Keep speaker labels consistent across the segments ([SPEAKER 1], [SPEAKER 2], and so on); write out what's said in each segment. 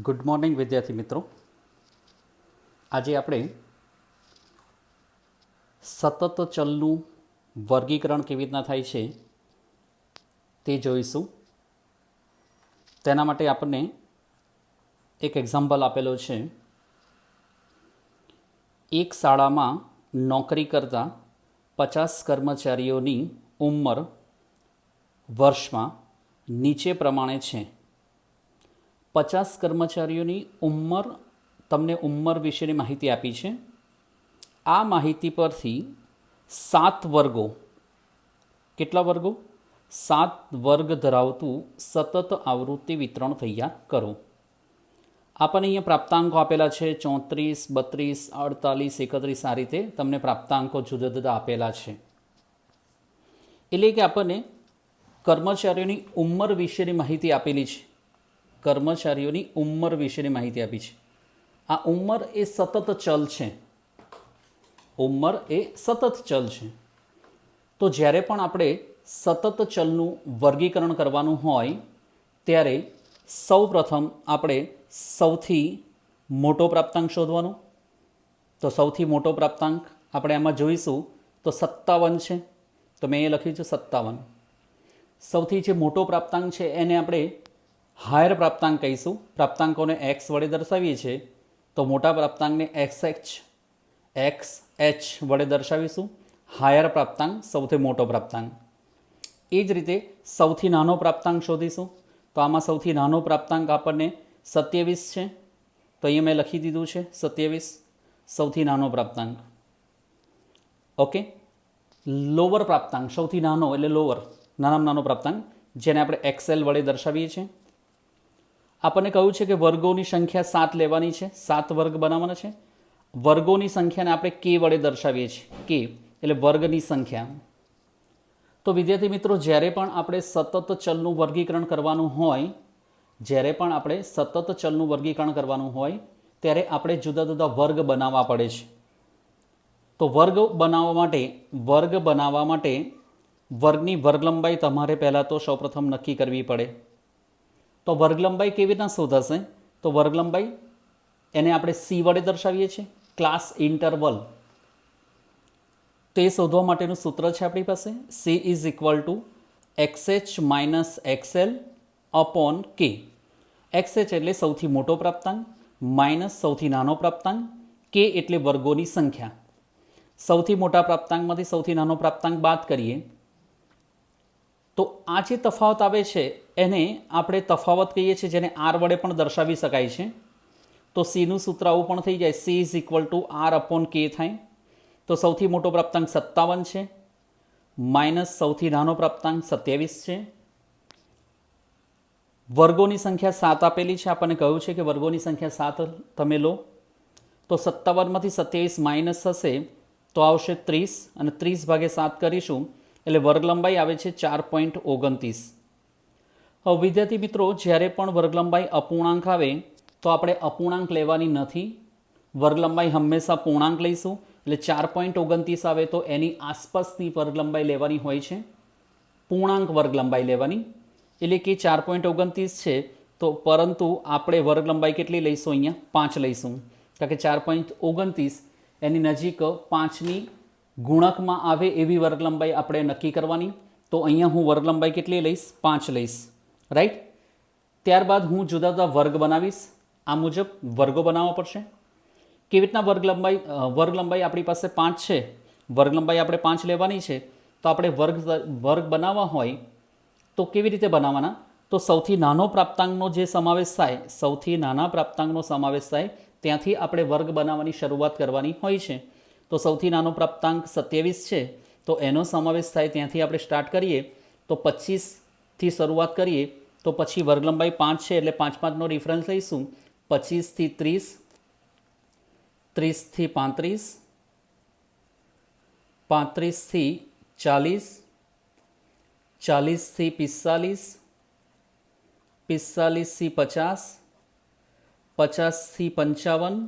[SPEAKER 1] Good morning વિદ્યાર્થી મિત્રો. આજે આપણે સતત ચલનું વર્ગીકરણ કેવી રીતના થાય છે તે જોઈશું. તેના માટે આપણને એક એક્ઝામ્પલ આપેલો છે. એક શાળામાં નોકરી કરતા 50 કર્મચારીઓની ઉંમર વર્ષમાં નીચે પ્રમાણે છે. 50 કર્મચારીઓની ઉંમર, તમને ઉંમર વિશેની માહિતી આપી છે. આ માહિતી પરથી 7 વર્ગો, કેટલા વર્ગો? 7 વર્ગ ધરાવતું સતત આવૃત્તિ વિતરણ તૈયાર કરો. આપણને અહીંયા પ્રાપ્તાંકો આપેલા છે 34, 32, 48, 31. આ રીતે તમને પ્રાપ્તાંકો જુદા જુદા આપેલા છે. એટલે કે આપણને કર્મચારીઓની ઉંમર વિશેની માહિતી આપેલી છે. કર્મચારીઓની ઉંમર વિશેની માહિતી આપી છે. આ ઉંમર એ સતત ચલ છે. ઉંમર એ સતત ચલ છે. તો જ્યારે પણ આપણે સતત ચલનું વર્ગીકરણ કરવાનું હોય ત્યારે સૌ પ્રથમ આપણે સૌથી મોટો પ્રાપ્તાંક શોધવાનો. તો સૌથી મોટો પ્રાપ્તાંક આપણે આમાં જોઈશું તો 57 છે. તો મેં એ લખ્યું છે 57. સૌથી જે મોટો પ્રાપ્તાંક છે એને આપણે હાયર પ્રાપ્તાંક કહીશું. પ્રાપ્તાંકોને એક્સ વડે દર્શાવીએ છીએ તો મોટા પ્રાપ્તાંકને એક્સ એચ વડે દર્શાવીશું. હાયર પ્રાપ્તાંક સૌથી મોટો પ્રાપ્તાંક. એ જ રીતે સૌથી નાનો પ્રાપ્તાંક શોધીશું. તો આમાં સૌથી નાનો પ્રાપ્તાંક આપણને 27 છે. તો અહીંયા મેં લખી દીધું છે 27 સૌથી નાનો પ્રાપ્તાંક. ઓકે. લોઅર પ્રાપ્તાંક, સૌથી નાનો એટલે લોઅર, નાનામાં નાનો પ્રાપ્તાંક, જેને આપણે એક્સએલ વડે દર્શાવીએ છીએ. આપણને કહ્યું છે કે વર્ગોની સંખ્યા 7 લેવાની છે, 7 વર્ગ બનાવવાના છે. વર્ગોની સંખ્યાને આપણે કે વડે દર્શાવીએ છીએ. કે એટલે વર્ગની સંખ્યા. તો વિદ્યાર્થી મિત્રો, જ્યારે પણ આપણે સતત ચલનું વર્ગીકરણ કરવાનું હોય, ત્યારે આપણે જુદા જુદા વર્ગ બનાવવા પડે છે. તો વર્ગ બનાવવા માટે વર્ગની વર્ગલંબાઈ તમારે પહેલાં તો સૌપ્રથમ નક્કી કરવી પડે. તો વર્ગલંબાઈ કેવી રીતના શોધાશે? તો વર્ગલંબાઈ એને આપણે સી વડે દર્શાવીએ છીએ, ક્લાસ ઇન્ટરવલ. તે શોધવા માટેનું સૂત્ર છે આપણી પાસે C is equal two XH minus XL upon k. XH એટલે સૌથી મોટો પ્રાપ્તાંક માઇનસ સૌથી નાનો પ્રાપ્તાંક, કે એટલે વર્ગોની સંખ્યા. સૌથી મોટા પ્રાપ્તાંકમાંથી સૌથી નાનો પ્રાપ્તાંક બાદ કરીએ તો આ જે તફાવત આવે છે એને આપણે તફાવત કહીએ છીએ, જેને આર વડે પણ દર્શાવી શકાય છે. તો સીનું સૂત્ર આવું પણ થઈ જાય, C is equal to R upon K થાય. તો સૌથી મોટો પ્રાપ્તાંક 57 છે માઇનસ સૌથી નાનો પ્રાપ્તાંક 27 છે. વર્ગોની સંખ્યા 7 આપેલી છે. આપણને કહ્યું છે કે વર્ગોની સંખ્યા 7 તમે લો. તો 57માંથી 27 માઇનસ થશે તો આવશે 30, અને 30 ભાગે 7 કરીશું એટલે વર્ગલંબાઈ આવે છે 4.29. હવે વિદ્યાર્થી મિત્રો, જ્યારે પણ વર્ગલંબાઈ અપૂર્ણાંક આવે તો આપણે અપૂર્ણાંક લેવાની નથી. વર્ગલંબાઈ હંમેશા પૂર્ણાંક લઈશું. એટલે 4.29 આવે તો એની આસપાસની વર્ગલંબાઈ લેવાની હોય છે, પૂર્ણાંક વર્ગલંબાઈ લેવાની. એટલે કે 4.29 છે તો પરંતુ આપણે વર્ગલંબાઈ કેટલી લઈશું? અહીંયા 5 લઈશું. કારણ કે 4.29 એની નજીક 5ની ગુણકમાં આવે એવી વર્ગલંબાઈ આપણે નક્કી કરવાની. તો અહીંયા હું વર્ગલંબાઈ કેટલી લઈશ? 5 લઈશ. રાઈટ. ત્યારબાદ હું જુદા જુદા વર્ગ બનાવીશ. આ મુજબ વર્ગો બનાવવા પડશે. કેવી રીતના વર્ગલંબાઈ આપણી પાસે 5 છે, વર્ગલંબાઈ આપણે 5 લેવાની છે. તો આપણે વર્ગ બનાવવા હોય તો કેવી રીતે બનાવવાના? તો સૌથી નાનો પ્રાપ્તાંકનો જે સમાવેશ થાય, સૌથી નાના પ્રાપ્તાંકનો સમાવેશ થાય ત્યાંથી આપણે વર્ગ બનાવવાની શરૂઆત કરવાની હોય છે. તો સૌથી નાનો પ્રાપ્તાંક 27 છે તો એનો સમાવેશ થાય ત્યાંથી આપણે સ્ટાર્ટ કરીએ. તો 25થી શરૂઆત કરીએ તો પછી વર્ગલંબાઈ 5 છે એટલે 5 નો ડિફરન્સ લઈશું. 25થી 30, 30થી 35, 35થી 40, 40થી 45, 45થી 50, 50થી 55,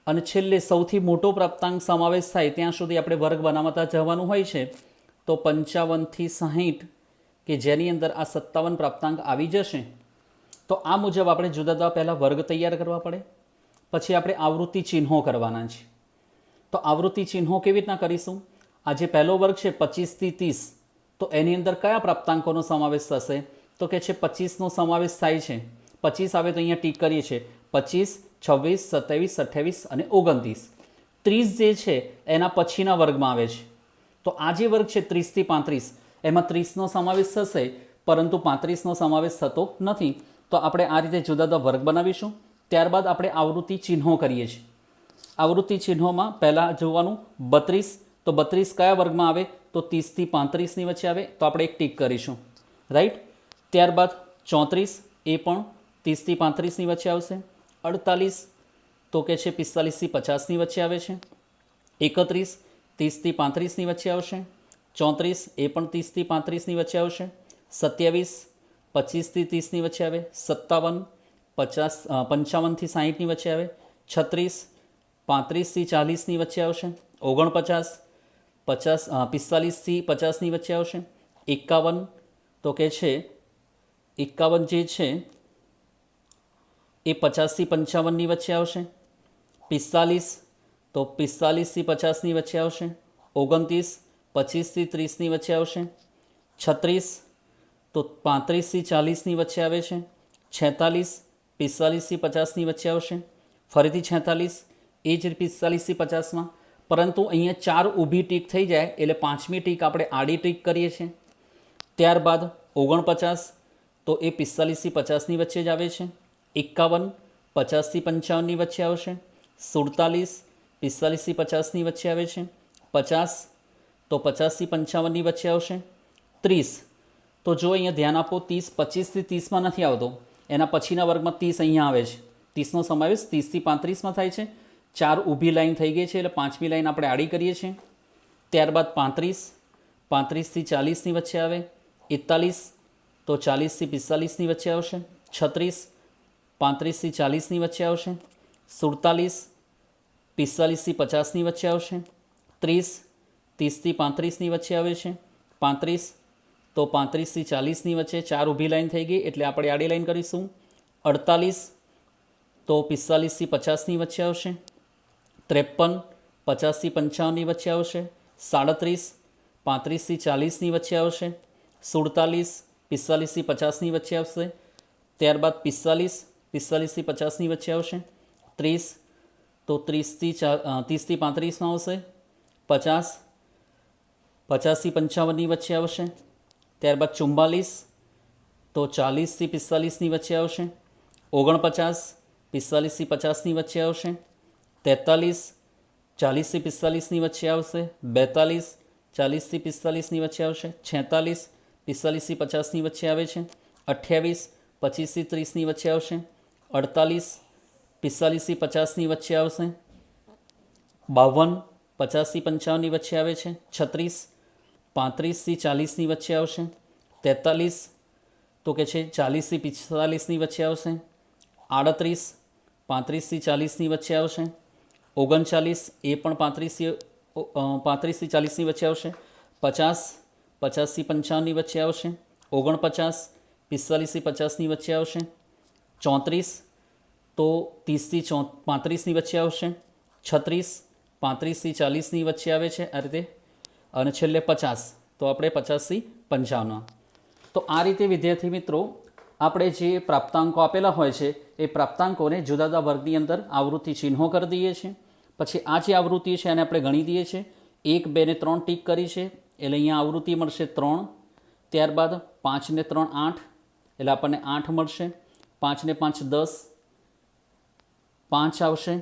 [SPEAKER 1] અને છેલ્લે સૌથી મોટો પ્રાપ્તાંક સમાવેશ થાય ત્યાં સુધી આપણે વર્ગ બનાવતા જવાનું હોય છે. તો 55થી 60, કે જેની અંદર આ 57 પ્રાપ્તાંક આવી જશે. તો તો આ મુજબ આપણે જુદા જુદા પહેલાં વર્ગ તૈયાર કરવા પડે, પછી આપણે આવૃત્તિ ચિહ્નો કરવાના છે. તો આવૃત્તિ ચિહ્નો કેવી રીતના કરીશું? આ જે પહેલો વર્ગ છે 25 થી 30, તો એની અંદર કયા પ્રાપ્તાંકોનો સમાવેશ થશે? તો કે છે 25નો સમાવેશ થાય છે. 25 આવે તો અહીંયા ટીક કરીએ છીએ. 25, 26, 27, 28 અને 29. 30 જે છે એના પછીના વર્ગમાં આવે છે. તો આ જે વર્ગ છે 30 થી 35, એમાં 30નો સમાવેશ થશે, પરંતુ 35નો સમાવેશ થતો નથી. તો આપણે આ રીતે જુદા જુદા વર્ગ બનાવીશું. ત્યારબાદ આપણે આવૃત્તિ ચિહ્નો કરીએ છીએ. આવૃત્તિ ચિહ્નોમાં પહેલાં જોવાનું 32, તો 32 કયા વર્ગમાં આવે? તો 30 થી 35ની વચ્ચે આવે, તો આપણે એક ટીક કરીશું, રાઈટ. ત્યારબાદ 34, એ પણ 30 થી 35ની વચ્ચે આવશે. 48 તો કે છે 45 થી 50ની વચ્ચે આવે છે. 31 30 થી 35ની વચ્ચે આવશે. 34 એ પણ 30 થી 35ની વચ્ચે આવશે. 27 25 થી 30ની વચ્ચે આવે. 57 55 થી 60ની વચ્ચે આવે. 36 35 થી 40ની વચ્ચે આવશે. 49 45 થી 50ની વચ્ચે આવશે. 51 તો કે છે 51 જે છે એ 50 થી 55ની વચ્ચે આવશે. 45 તો 45 થી 50ની વચ્ચે આવશે. 29 25 થી 30ની વચ્ચે આવશે. 36 તો 35 થી 40ની વચ્ચે આવે છે. 46 45 થી 50ની વચ્ચે આવશે. ફરીથી 46, એ જ 45 થી 50માં, પરંતુ અહીંયા 4 ઊભી ટીક થઈ જાય એટલે 5મી ટીક આપણે આડી ટીક કરીએ છીએ. ત્યારબાદ 49 તો એ 45 થી 50ની વચ્ચે જ આવે છે. 51 50 થી 55ની વચ્ચે આવશે. 47 45 થી 50ની વચ્ચે આવે છે. 50 તો 50 થી 55ની વચ્ચે આવશે. 30 તો જો અહીંયા ધ્યાન આપો, 30 25 થી 30માં નથી આવતો, એના પછીના વર્ગમાં 30 અહીંયા આવે છે. 30નો સમાવેશ 30 થી 35માં થાય છે. 4 ઊભી લાઈન થઈ ગઈ છે એટલે 5મી લાઈન આપણે આડી કરીએ છીએ. ત્યારબાદ 35 35 થી 40ની વચ્ચે આવે. 41 તો 40 થી 45ની વચ્ચે આવશે. 36 35 થી 40ની વચ્ચે આવશે. 47 45 થી 50ની વચ્ચે આવશે. 30 30 થી 35ની વચ્ચે આવે છે. 35 તો 35 થી 40ની વચ્ચે 4 ઊભી લાઈન થઈ ગઈ એટલે આપણે આડી લાઈન કરીશું. 48 તો 45 થી 50ની વચ્ચે આવશે. 53 50 થી 55ની વચ્ચે આવશે. 37 35 થી 40ની વચ્ચે આવશે. 47 45 થી 50ની વચ્ચે આવશે. ત્યારબાદ 45 45 થી 50ની વચ્ચે આવશે. 30 તો 30 થી 35માં આવશે. 50 50 થી 55ની વચ્ચે આવશે. ત્યારબાદ 44 તો 40 થી 45ની વચ્ચે આવશે. 49 45 થી 50ની વચ્ચે આવશે. 43 40 થી 45ની વચ્ચે આવશે. 42 40 થી 45ની વચ્ચે આવશે. 46 45 થી 50ની વચ્ચે આવે છે. 28 25 થી 30ની વચ્ચે આવશે. 48 45 થી 50ની વચ્ચે આવશે. 52 50 થી 55ની વચ્ચે આવે છે. 36 35 થી 40ની વચ્ચે આવશે. 43 તો કે છે 40 થી 45ની વચ્ચે આવશે. 38 35 થી 40ની વચ્ચે આવશે. 39 એ પણ 35 થી 40ની વચ્ચે આવશે. 50 50 થી 55ની વચ્ચે આવશે. 49 45 થી 50ની વચ્ચે આવશે. 34 તો 30 થી 35ની વચ્ચે આવશે. 36 35 થી 40ની વચ્ચે આવે છે આ રીતે. અને છેલ્લે 50 તો આપણે 50 થી 55. તો આ રીતે વિદ્યાર્થી મિત્રો આપણે જે પ્રાપ્તાંકો આપેલા હોય છે એ પ્રાપ્તાંકોને જુદા જુદા વર્ગની અંદર આવૃત્તિ ચિહ્નો કરી દઈએ છીએ. પછી આ જે આવૃત્તિ છે એને આપણે ગણી દઈએ છીએ. 1 2 ને 3 ટીક કરી છે એટલે અહીંયા આવૃત્તિ મળશે 3. ત્યારબાદ 5 ને 3 8 એટલે આપણને 8 મળશે. 5 ને 5 10 5 આવશે.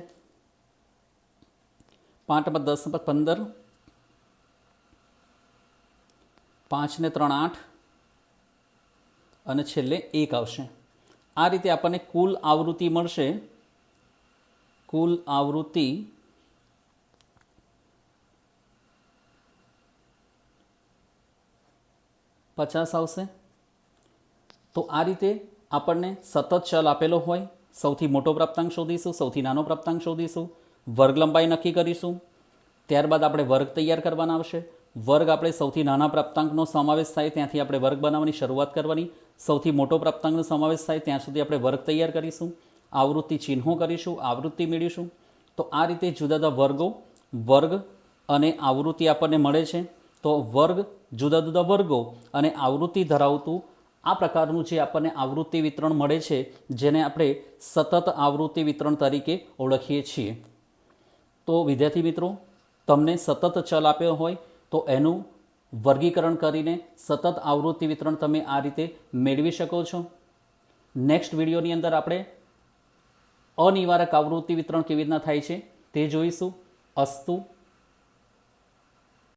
[SPEAKER 1] 5 માં 10 15 5 ને 3 8 અને છેલ્લે 1 આવશે. આ રીતે આપણને કુલ આવૃત્તિ મળશે. કુલ આવૃત્તિ 50 આવશે. તો આ રીતે આપણને સતત ચલ આપેલો હોય, સૌથી મોટો પ્રાપ્તાંક શોધીશું, સૌથી નાનો પ્રાપ્તાંક શોધીશું, વર્ગ લંબાઈ નક્કી કરીશું. ત્યારબાદ આપણે વર્ગ તૈયાર કરવાના આવશે. વર્ગ આપણે સૌથી નાના પ્રાપ્તાંકનો સમાવેશ થાય ત્યાંથી આપણે વર્ગ બનાવવાની શરૂઆત કરવાની. સૌથી મોટો પ્રાપ્તાંકનો સમાવેશ થાય ત્યાં સુધી આપણે વર્ગ તૈયાર કરીશું, આવૃત્તિ ચિહ્નો કરીશું, આવૃત્તિ મેળવીશું. તો આ રીતે જુદા જુદા વર્ગો, વર્ગ અને આવૃત્તિ આપણને મળે છે. તો વર્ગ, જુદા જુદા વર્ગો અને આવૃત્તિ ધરાવતું આ પ્રકારનું જે આપણને આવૃત્તિ વિતરણ મળે છે, જેને આપણે સતત આવૃત્તિ વિતરણ તરીકે ઓળખીએ છીએ. તો વિદ્યાર્થી મિત્રો, તમને સતત ચલ આપ્યો હોય તો એનું વર્ગીકરણ કરીને સતત આવૃત્તિ વિતરણ તમે આ રીતે મેળવી શકો છો. નેક્સ્ટ વિડીયોની અંદર આપણે અનિવારક આવૃત્તિ વિતરણ કેવી રીતના થાય છે તે જોઈશું. અસ્તુ.